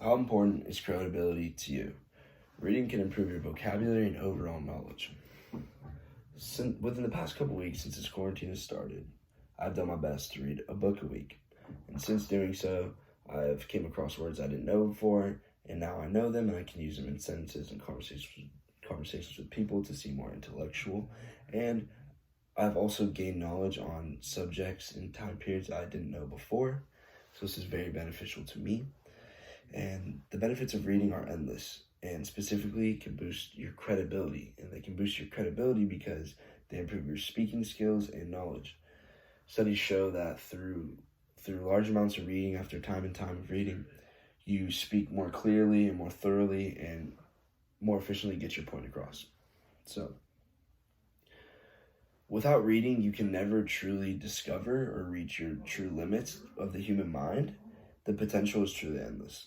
How important is credibility to you? Reading can improve your vocabulary and overall knowledge. Within the past couple weeks since this quarantine has started, I've done my best to read a book a week. And since doing so, I've came across words I didn't know before, and now I know them and I can use them in sentences and conversations with people to seem more intellectual. And I've also gained knowledge on subjects and time periods I didn't know before. So this is very beneficial to me. And the benefits of reading are endless, and specifically can boost your credibility. And they can boost your credibility because they improve your speaking skills and knowledge. Studies show that through large amounts of reading, after time and time of reading, you speak more clearly and more thoroughly and more efficiently get your point across. So, without reading, you can never truly discover or reach your true limits of the human mind. The potential is truly endless.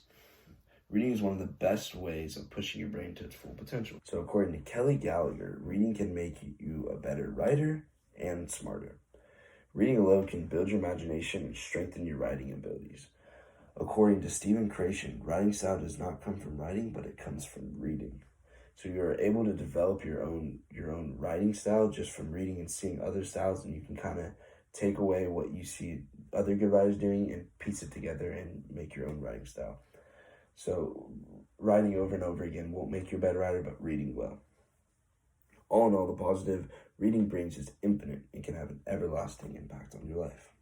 Reading is one of the best ways of pushing your brain to its full potential. So according to Kelly Gallagher, reading can make you a better writer and smarter. Reading alone can build your imagination and strengthen your writing abilities. According to Stephen Creation, writing style does not come from writing, but it comes from reading. So you're able to develop your own writing style just from reading and seeing other styles, and you can kind of take away what you see other good writers doing and piece it together and make your own writing style. So writing over and over again won't make you a better writer, but reading will. All in all, the positive reading brings is infinite and can have an everlasting impact on your life.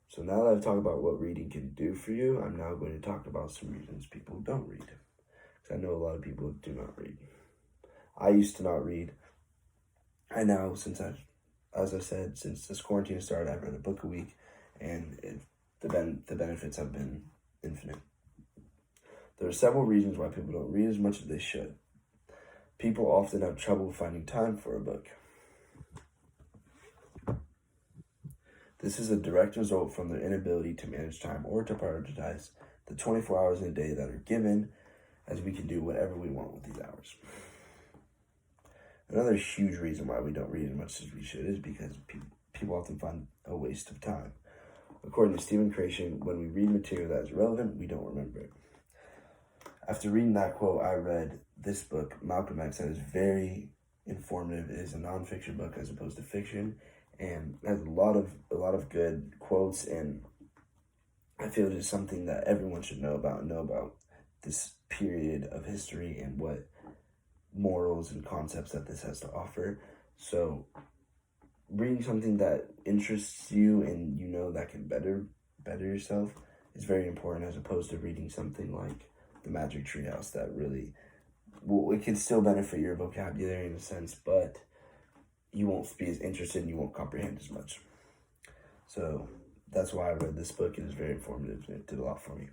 So now that I've talked about what reading can do for you, I'm now going to talk about some reasons people don't read. Because I know a lot of people do not read. I used to not read. I now, since this quarantine started, I've read a book a week, and the benefits have been infinite. There are several reasons why people don't read as much as they should. People often have trouble finding time for a book. This is a direct result from their inability to manage time or to prioritize the 24 hours in a day that are given, as we can do whatever we want with these hours. Another huge reason why we don't read as much as we should is because people often find a waste of time. According to Stephen Creation, when we read material that is relevant, we don't remember it. After reading that quote, I read this book, Malcolm X, that is very informative. It is a nonfiction book as opposed to fiction, and has a lot of good quotes, and I feel it is something that everyone should know about this period of history and what morals and concepts that this has to offer. So reading something that interests you and you know that can better yourself is very important, as opposed to reading something like The Magic Treehouse that really, it can still benefit your vocabulary in a sense, but you won't be as interested and you won't comprehend as much. So that's why I read this book. It is very informative and it did a lot for me.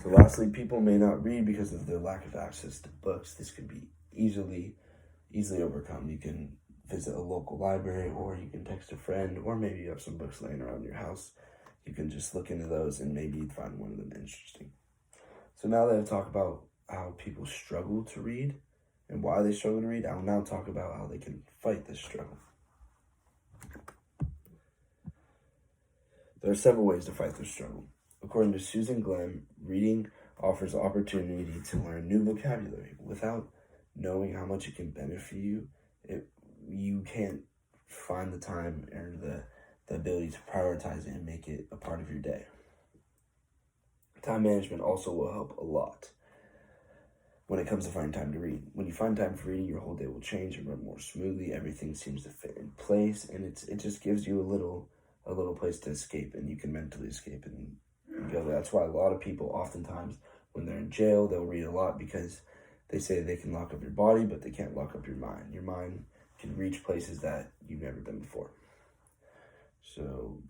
So lastly, people may not read because of their lack of access to books. This could be easily overcome. You can visit a local library, or you can text a friend, or maybe you have some books laying around your house. You can just look into those and maybe you'd find one of them interesting. So now that I've talked about how people struggle to read and why they struggle to read, I'll now talk about how they can fight this struggle. There are several ways to fight this struggle. According to Susan Glenn, reading offers the opportunity to learn new vocabulary. Without knowing how much it can benefit you, you can't find the time or the ability to prioritize it and make it a part of your day. Time management also will help a lot when it comes to finding time to read. When you find time for reading, your whole day will change and run more smoothly. Everything seems to fit in place, and it just gives you a little place to escape, and you can mentally escape and go. That's why a lot of people oftentimes, when they're in jail, they'll read a lot, because they say they can lock up your body, but they can't lock up your mind. Your mind can reach places that you've never been before. So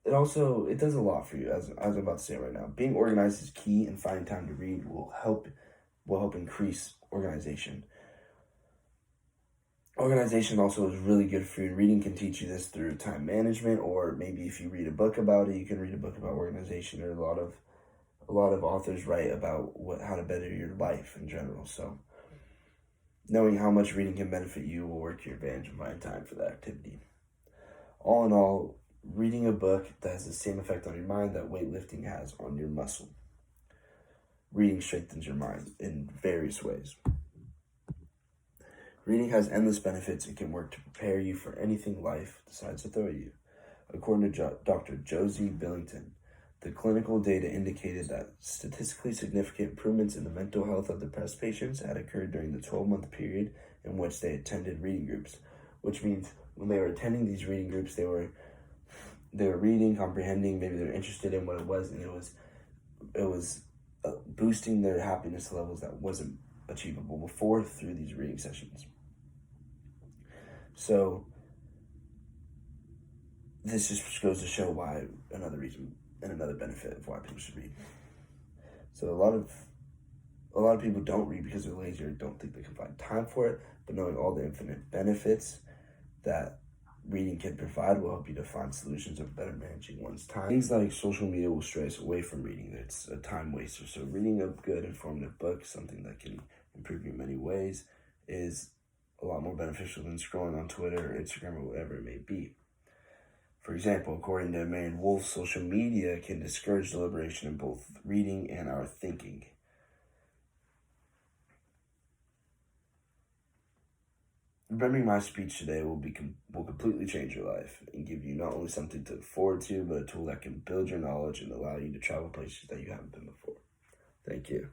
it does a lot for you, as I'm about to say right now. Being organized is key, and finding time to read will help increase organization. Organization also is really good for you. Reading can teach you this through time management, or maybe if you read a book about it, you can read a book about organization. There are a lot of authors write about how to better your life in general. So knowing how much reading can benefit you will work to your advantage and find time for that activity. All in all, reading a book that has the same effect on your mind that weightlifting has on your muscle. reading strengthens your mind in various ways. Reading has endless benefits and can work to prepare you for anything life decides to throw at you. According to Dr. Josie Billington, the clinical data indicated that statistically significant improvements in the mental health of depressed patients had occurred during the 12-month period in which they attended reading groups, which means when they were attending these reading groups, they were reading, comprehending, maybe they were interested in what it was, and it was boosting their happiness levels that wasn't achievable before through these reading sessions. So this just goes to show why another reason and another benefit of why people should read. So a lot of people don't read because they're lazy or don't think they can find time for it, but knowing all the infinite benefits that reading can provide will help you to find solutions of better managing one's time. Things like social media will stray us away from reading. It's a time waster. So reading a good, informative book, something that can improve you in many ways, is a lot more beneficial than scrolling on Twitter or Instagram or whatever it may be. For example, according to Marion Wolf, social media can discourage deliberation in both reading and our thinking. Remembering my speech today will completely change your life and give you not only something to look forward to, but a tool that can build your knowledge and allow you to travel places that you haven't been before. Thank you.